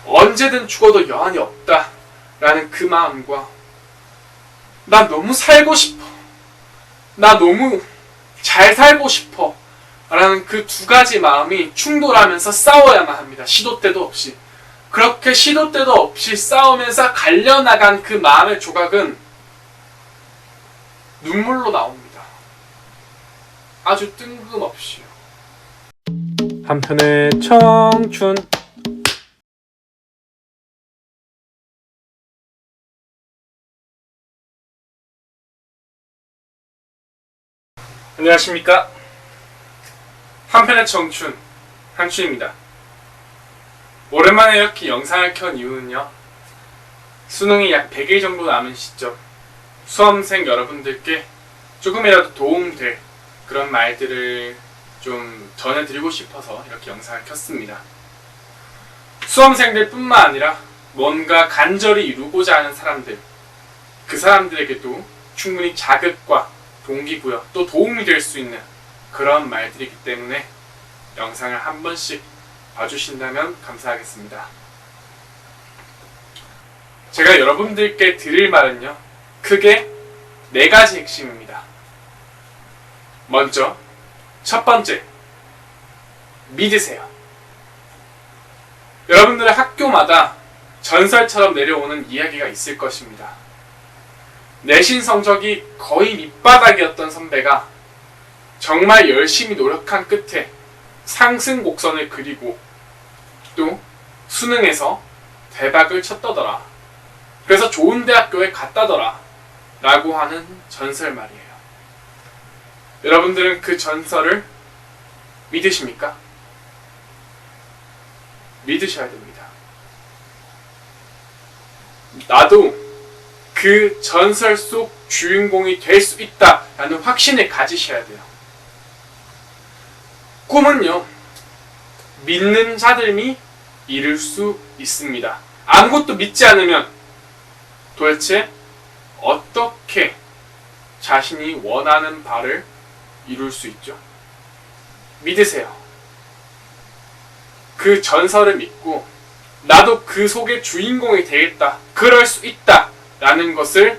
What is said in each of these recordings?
언제든 죽어도 여한이 없다 라는 그 마음과 나 너무 살고 싶어, 나 너무 잘 살고 싶어 라는 그 두 가지 마음이 충돌하면서 싸워야만 합니다. 시도 때도 없이. 그렇게 시도 때도 없이 싸우면서 갈려나간 그 마음의 조각은 눈물로 나옵니다. 아주 뜬금없이요. 한편의 청춘. 안녕하십니까. 한편의 청춘 한춘입니다. 오랜만에 이렇게 영상을 켠 이유는요, 수능이 약 100일 정도 남은 시점, 수험생 여러분들께 조금이라도 도움될 그런 말들을 좀 전해드리고 싶어서 이렇게 영상을 켰습니다. 수험생들 뿐만 아니라 뭔가 간절히 이루고자 하는 사람들, 그 사람들에게도 충분히 자극과 동기부여, 또 도움이 될 수 있는 그런 말들이기 때문에 영상을 한 번씩 봐주신다면 감사하겠습니다. 제가 여러분들께 드릴 말은요, 크게 4가지 핵심입니다. 먼저, 첫 번째, 믿으세요. 여러분들의 학교마다 전설처럼 내려오는 이야기가 있을 것입니다. 내신 성적이 거의 밑바닥이었던 선배가 정말 열심히 노력한 끝에 상승 곡선을 그리고 또 수능에서 대박을 쳤다더라. 그래서 좋은 대학교에 갔다더라 라고 하는 전설 말이에요. 여러분들은 그 전설을 믿으십니까? 믿으셔야 됩니다. 나도 그 전설 속 주인공이 될 수 있다라는 확신을 가지셔야 돼요. 꿈은요, 믿는 자들이 이룰 수 있습니다. 아무것도 믿지 않으면 도대체 어떻게 자신이 원하는 바를 이룰 수 있죠? 믿으세요. 그 전설을 믿고 나도 그 속의 주인공이 되겠다, 그럴 수 있다 라는 것을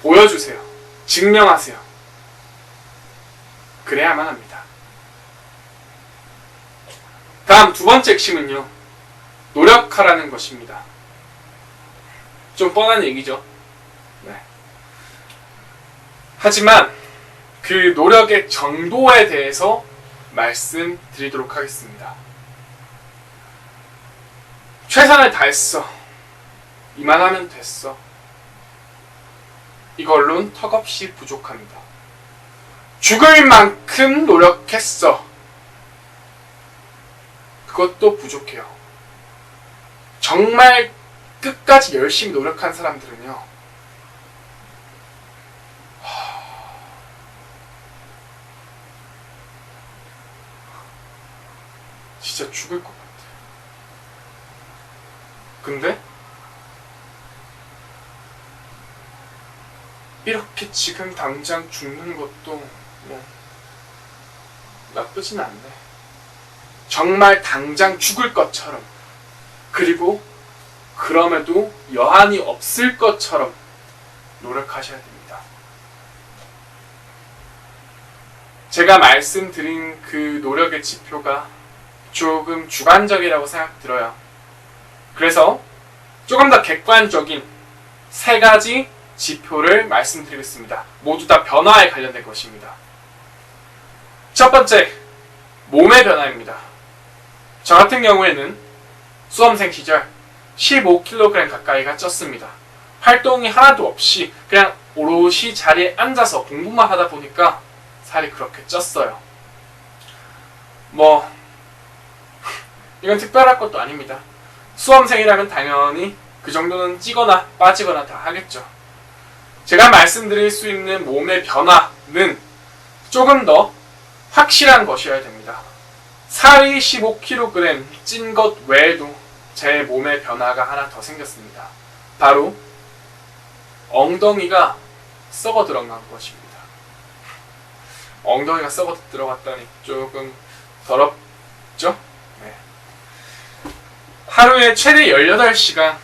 보여주세요. 증명하세요. 그래야만 합니다. 다음 2번째 핵심은요, 노력하라는 것입니다. 좀 뻔한 얘기죠. 네. 하지만 그 노력의 정도에 대해서 말씀드리도록 하겠습니다. 최선을 다했어, 이만하면 됐어, 이걸로는 턱없이 부족합니다. 죽을 만큼 노력했어, 그것도 부족해요. 정말 끝까지 열심히 노력한 사람들은요, 진짜 죽을 것 같아. 근데 이렇게 지금 당장 죽는 것도 나쁘진 않네. 정말 당장 죽을 것처럼, 그리고 그럼에도 여한이 없을 것처럼 노력하셔야 됩니다. 제가 말씀드린 그 노력의 지표가 조금 주관적이라고 생각 들어요. 그래서 조금 더 객관적인 3가지 지표를 말씀드리겠습니다. 모두 다 변화에 관련된 것입니다. 첫 번째, 몸의 변화입니다. 저 같은 경우에는 수험생 시절 15kg 가까이가 쪘습니다. 활동이 하나도 없이 그냥 오롯이 자리에 앉아서 공부만 하다 보니까 살이 그렇게 쪘어요. 이건 특별할 것도 아닙니다. 수험생이라면 당연히 그 정도는 찌거나 빠지거나 다 하겠죠. 제가 말씀드릴 수 있는 몸의 변화는 조금 더 확실한 것이어야 됩니다. 살이 15kg 찐 것 외에도 제 몸의 변화가 하나 더 생겼습니다. 바로 엉덩이가 썩어 들어간 것입니다. 엉덩이가 썩어 들어갔다니 조금 더럽죠? 네. 하루에 최대 18시간,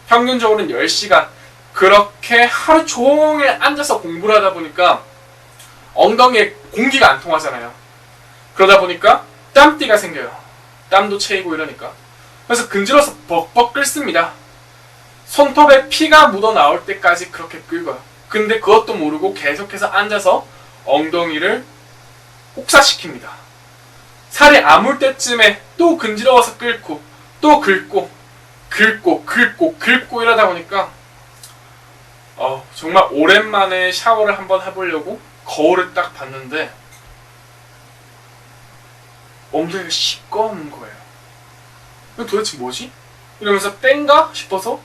평균적으로는 10시간 그렇게 하루 종일 앉아서 공부를 하다 보니까 엉덩이에 공기가 안 통하잖아요. 그러다 보니까 땀띠가 생겨요. 땀도 채이고 이러니까. 그래서 근질러서 벅벅 끓습니다. 손톱에 피가 묻어 나올 때까지 그렇게 끓여요. 근데 그것도 모르고 계속해서 앉아서 엉덩이를 혹사시킵니다. 살이 아물 때쯤에 또 근지러워서 끓고 또 긁고 이러다 보니까 정말 오랜만에 샤워를 한번 해보려고 거울을 딱 봤는데 엉덩이가 시꺼먼 거예요. 이거 도대체 뭐지? 이러면서 땐가 싶어서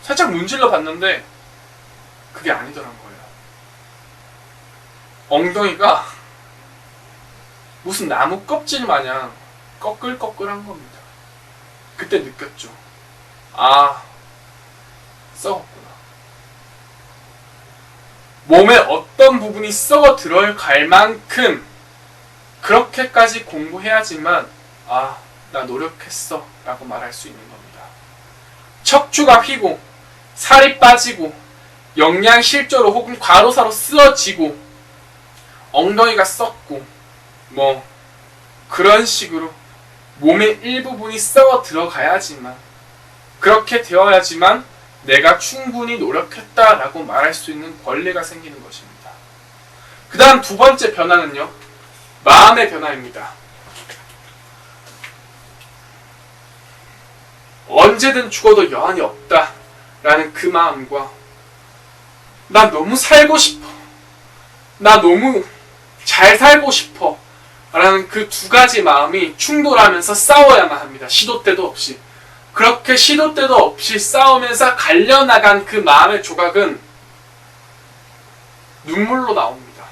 살짝 문질러 봤는데 그게 아니더란 거예요. 엉덩이가 무슨 나무 껍질 마냥 꺼끌꺼끌한 겁니다. 그때 느꼈죠. 아, 썩었구나. 몸에 어떤 부분이 썩어 들어갈 만큼 그렇게까지 공부해야지만 나 노력했어 라고 말할 수 있는 겁니다. 척추가 휘고 살이 빠지고 영양실조로 혹은 과로사로 쓰러지고 엉덩이가 썩고 그런 식으로 몸의 일부분이 썩어 들어가야지만, 그렇게 되어야지만 내가 충분히 노력했다라고 말할 수 있는 권리가 생기는 것입니다. 그 다음 두 번째 변화는요, 마음의 변화입니다. 언제든 죽어도 여한이 없다라는 그 마음과 나 너무 살고 싶어, 나 너무 잘 살고 싶어 라는 그 두 가지 마음이 충돌하면서 싸워야만 합니다. 시도 때도 없이. 그렇게 시도 때도 없이 싸우면서 갈려나간 그 마음의 조각은 눈물로 나옵니다.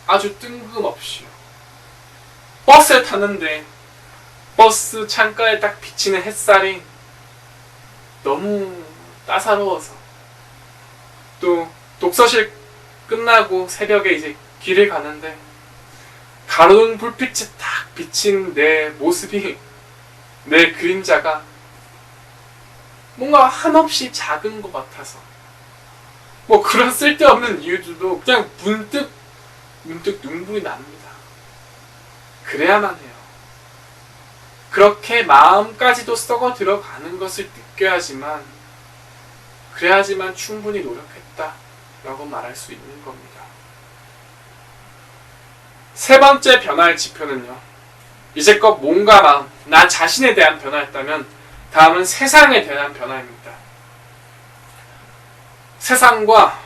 아주 뜬금없이요. 버스에 탔는데 버스 창가에 딱 비치는 햇살이 너무 따사로워서, 또 독서실 끝나고 새벽에 이제 길을 가는데 가로등 불빛에 딱 비친 내 모습이, 내 그림자가 뭔가 한없이 작은 것 같아서 그런 쓸데없는 이유들도 그냥 문득 눈물이 납니다. 그래야만 해요. 그렇게 마음까지도 썩어 들어가는 것을 느껴야지만, 그래야지만 충분히 노력했다라고 말할 수 있는 겁니다. 세 번째 변화의 지표는요, 이제껏 몸과 마음, 나 자신에 대한 변화였다면 다음은 세상에 대한 변화입니다. 세상과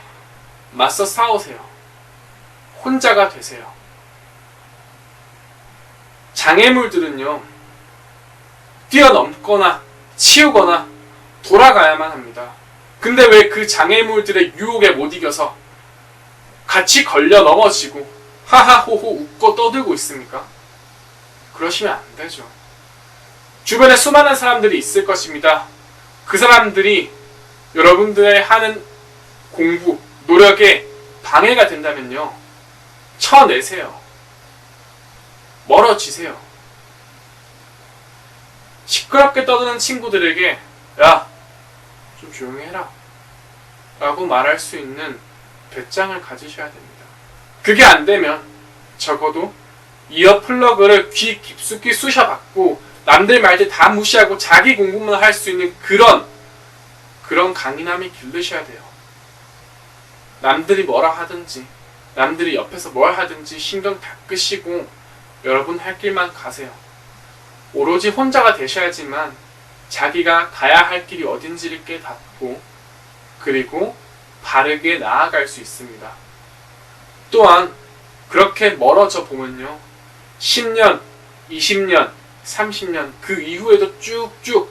맞서 싸우세요. 혼자가 되세요. 장애물들은요, 뛰어넘거나 치우거나 돌아가야만 합니다. 근데 왜 그 장애물들의 유혹에 못 이겨서 같이 걸려 넘어지고 하하호호 웃고 떠들고 있습니까? 그러시면 안 되죠. 주변에 수많은 사람들이 있을 것입니다. 그 사람들이 여러분들의 하는 공부, 노력에 방해가 된다면요, 쳐내세요. 멀어지세요. 시끄럽게 떠드는 친구들에게 야, 좀 조용히 해라 라고 말할 수 있는 배짱을 가지셔야 됩니다. 그게 안 되면 적어도 이어 플러그를 귀 깊숙이 쑤셔받고 남들 말 때 다 무시하고 자기 공부만 할 수 있는 그런 강인함이 기르셔야 돼요. 남들이 뭐라 하든지, 남들이 옆에서 뭘 하든지 신경 다 끄시고 여러분 할 길만 가세요. 오로지 혼자가 되셔야지만 자기가 가야 할 길이 어딘지를 깨닫고 그리고 바르게 나아갈 수 있습니다. 또한 그렇게 멀어져 보면요, 10년, 20년, 30년 그 이후에도 쭉쭉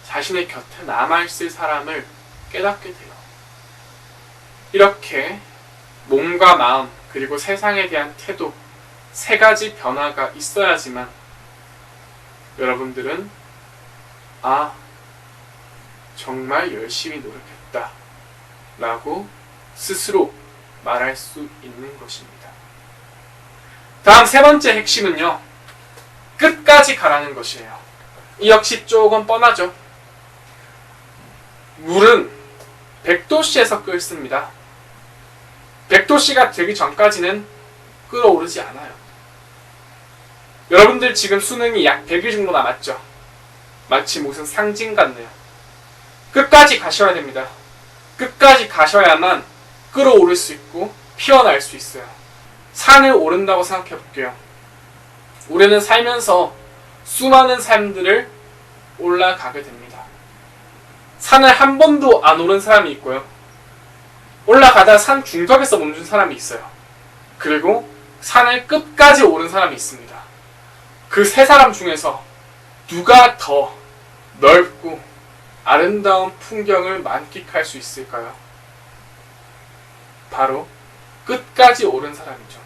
자신의 곁에 남아있을 사람을 깨닫게 돼요. 이렇게 몸과 마음 그리고 세상에 대한 태도 세 가지 변화가 있어야지만 여러분들은 정말 열심히 노력했다 라고 스스로 말할 수 있는 것입니다. 다음 세 번째 핵심은요, 끝까지 가라는 것이에요. 이 역시 조금 뻔하죠. 물은 100도씨에서 끓습니다. 100도씨가 되기 전까지는 끓어오르지 않아요. 여러분들 지금 수능이 약 100일 정도 남았죠? 마치 무슨 상징 같네요. 끝까지 가셔야 됩니다. 끝까지 가셔야만 끓어오를 수 있고 피어날 수 있어요. 산을 오른다고 생각해 볼게요. 우리는 살면서 수많은 삶들을 올라가게 됩니다. 산을 한 번도 안 오른 사람이 있고요. 올라가다 산 중턱에서 멈춘 사람이 있어요. 그리고 산을 끝까지 오른 사람이 있습니다. 그 세 사람 중에서 누가 더 넓고 아름다운 풍경을 만끽할 수 있을까요? 바로 끝까지 오른 사람이죠.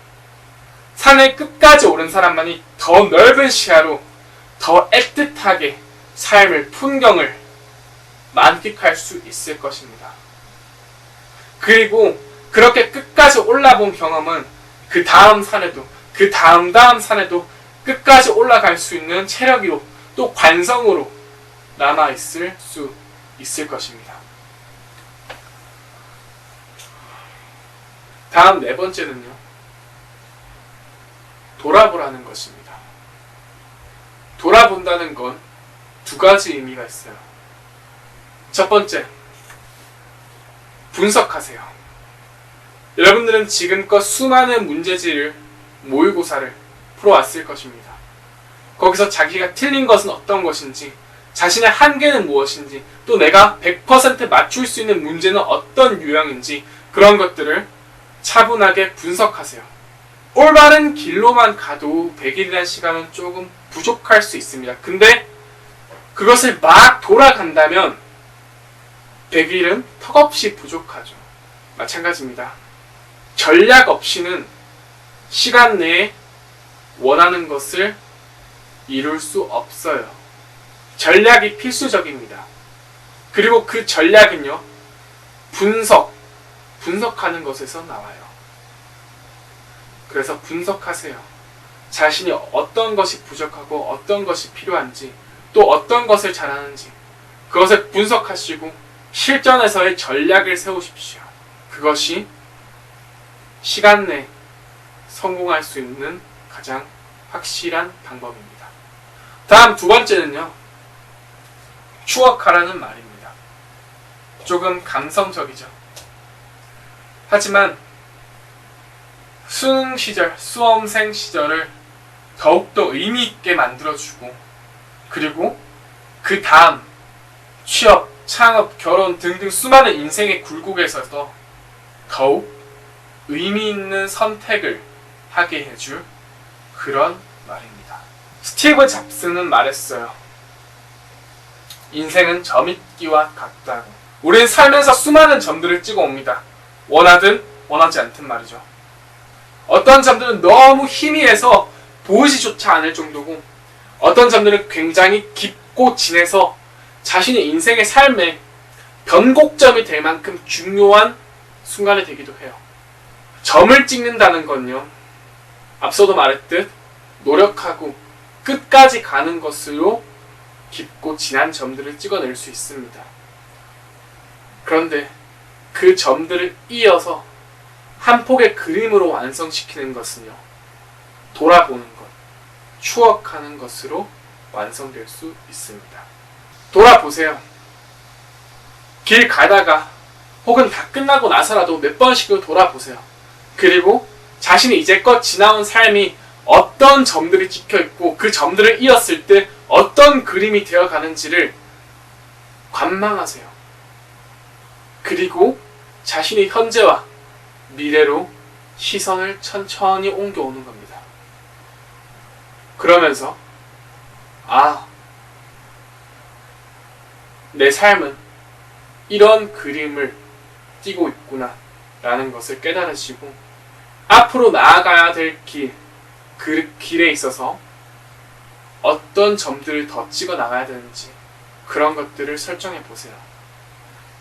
산을 끝까지 오른 사람만이 더 넓은 시야로 더 애틋하게 삶을, 풍경을 만끽할 수 있을 것입니다. 그리고 그렇게 끝까지 올라본 경험은 그 다음 산에도, 그 다음 산에도 끝까지 올라갈 수 있는 체력으로 또 관성으로 남아있을 수 있을 것입니다. 다음 네 번째는요. 돌아보라는 것입니다. 돌아본다는 건 두 가지 의미가 있어요. 첫 번째, 분석하세요. 여러분들은 지금껏 수많은 문제지를, 모의고사를 풀어왔을 것입니다. 거기서 자기가 틀린 것은 어떤 것인지, 자신의 한계는 무엇인지, 또 내가 100% 맞출 수 있는 문제는 어떤 유형인지 그런 것들을 차분하게 분석하세요. 올바른 길로만 가도 100일이라는 시간은 조금 부족할 수 있습니다. 근데 그것을 막 돌아간다면 100일은 턱없이 부족하죠. 마찬가지입니다. 전략 없이는 시간 내에 원하는 것을 이룰 수 없어요. 전략이 필수적입니다. 그리고 그 전략은요, 분석하는 것에서 나와요. 그래서 분석하세요. 자신이 어떤 것이 부족하고 어떤 것이 필요한지, 또 어떤 것을 잘하는지 그것을 분석하시고 실전에서의 전략을 세우십시오. 그것이 시간 내에 성공할 수 있는 가장 확실한 방법입니다. 다음 두 번째는요, 추억하라는 말입니다. 조금 감성적이죠. 하지만 수능 시절, 수험생 시절을 더욱더 의미 있게 만들어주고, 그리고 그 다음 취업, 창업, 결혼 등등 수많은 인생의 굴곡에서 더욱 의미 있는 선택을 하게 해줄 그런 말입니다. 스티브 잡스는 말했어요. 인생은 점있기와 같다고. 우리는 살면서 수많은 점들을 찍어 옵니다. 원하든 원하지 않든 말이죠. 어떤 점들은 너무 희미해서 보이지조차 않을 정도고, 어떤 점들은 굉장히 깊고 진해서 자신의 인생의 삶에 변곡점이 될 만큼 중요한 순간이 되기도 해요. 점을 찍는다는 건요, 앞서도 말했듯 노력하고 끝까지 가는 것으로 깊고 진한 점들을 찍어낼 수 있습니다. 그런데 그 점들을 이어서 한 폭의 그림으로 완성시키는 것은요, 돌아보는 것, 추억하는 것으로 완성될 수 있습니다. 돌아보세요. 길 가다가 혹은 다 끝나고 나서라도 몇 번씩은 돌아보세요. 그리고 자신이 이제껏 지나온 삶이 어떤 점들이 찍혀있고 그 점들을 이었을 때 어떤 그림이 되어가는지를 관망하세요. 그리고 자신의 현재와 미래로 시선을 천천히 옮겨오는 겁니다. 그러면서 내 삶은 이런 그림을 띄고 있구나 라는 것을 깨달으시고, 앞으로 나아가야 될 그 길에 있어서 어떤 점들을 더 찍어 나가야 되는지 그런 것들을 설정해 보세요.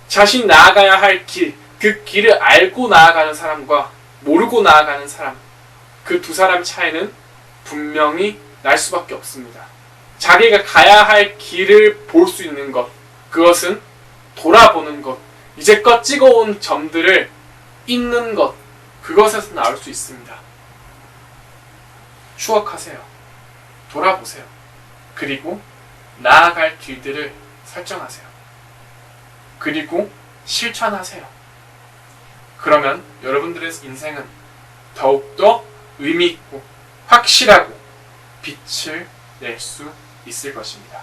자신이 나아가야 할 길, 그 길을 알고 나아가는 사람과 모르고 나아가는 사람, 그 두 사람의 차이는 분명히 날 수밖에 없습니다. 자기가 가야 할 길을 볼 수 있는 것, 그것은 돌아보는 것, 이제껏 찍어온 점들을 잊는 것, 그것에서 나올 수 있습니다. 추억하세요. 돌아보세요. 그리고 나아갈 길들을 설정하세요. 그리고 실천하세요. 그러면 여러분들의 인생은 더욱더 의미있고 확실하고 빛을 낼 수 있을 것입니다.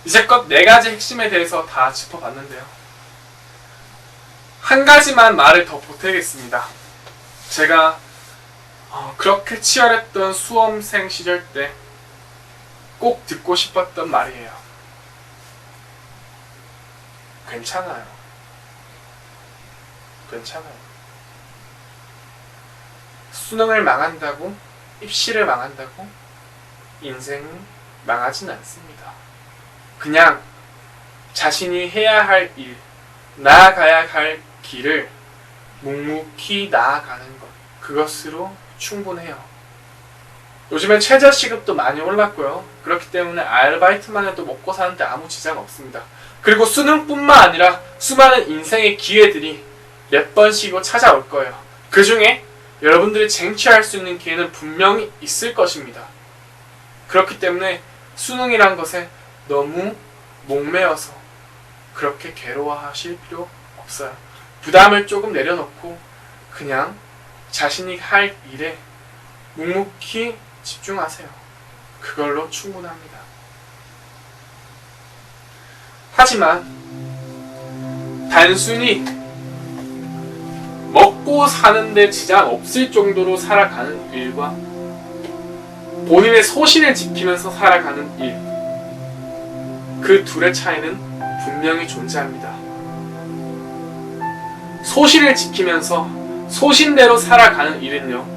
이제껏 4가지 핵심에 대해서 다 짚어봤는데요. 한 가지만 말을 더 보태겠습니다. 제가 그렇게 치열했던 수험생 시절 때 꼭 듣고 싶었던 말이에요. 괜찮아요. 괜찮아요. 수능을 망한다고, 입시를 망한다고 인생은 망하진 않습니다. 그냥 자신이 해야 할 일, 나아가야 할 길을 묵묵히 나아가는 것, 그것으로 충분해요. 요즘엔 최저시급도 많이 올랐고요. 그렇기 때문에 아르바이트만 해도 먹고 사는데 아무 지장 없습니다. 그리고 수능뿐만 아니라 수많은 인생의 기회들이 몇 번씩이고 찾아올 거예요. 그 중에 여러분들이 쟁취할 수 있는 기회는 분명히 있을 것입니다. 그렇기 때문에 수능이란 것에 너무 목매어서 그렇게 괴로워하실 필요 없어요. 부담을 조금 내려놓고 그냥 자신이 할 일에 묵묵히 집중하세요. 그걸로 충분합니다. 하지만 단순히 먹고 사는데 지장 없을 정도로 살아가는 일과 본인의 소신을 지키면서 살아가는 일, 그 둘의 차이는 분명히 존재합니다. 소신을 지키면서 소신대로 살아가는 일은요,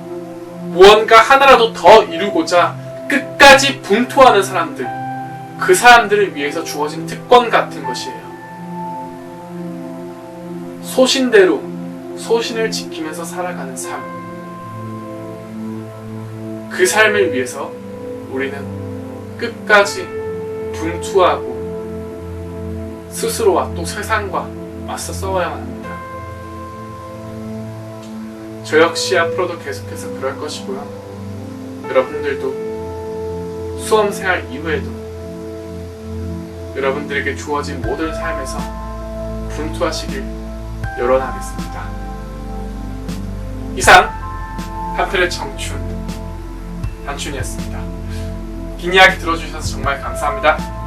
무언가 하나라도 더 이루고자 끝까지 분투하는 사람들, 그 사람들을 위해서 주어진 특권 같은 것이에요. 소신대로 소신을 지키면서 살아가는 삶, 그 삶을 위해서 우리는 끝까지 분투하고 스스로와 또 세상과 맞서 싸워야만 합니다. 저 역시 앞으로도 계속해서 그럴 것이고요. 여러분들도 수험생활 이후에도 여러분들에게 주어진 모든 삶에서 분투하시길 열원하겠습니다. 이상 한편의 청춘 한춘이었습니다. 긴 이야기 들어주셔서 정말 감사합니다.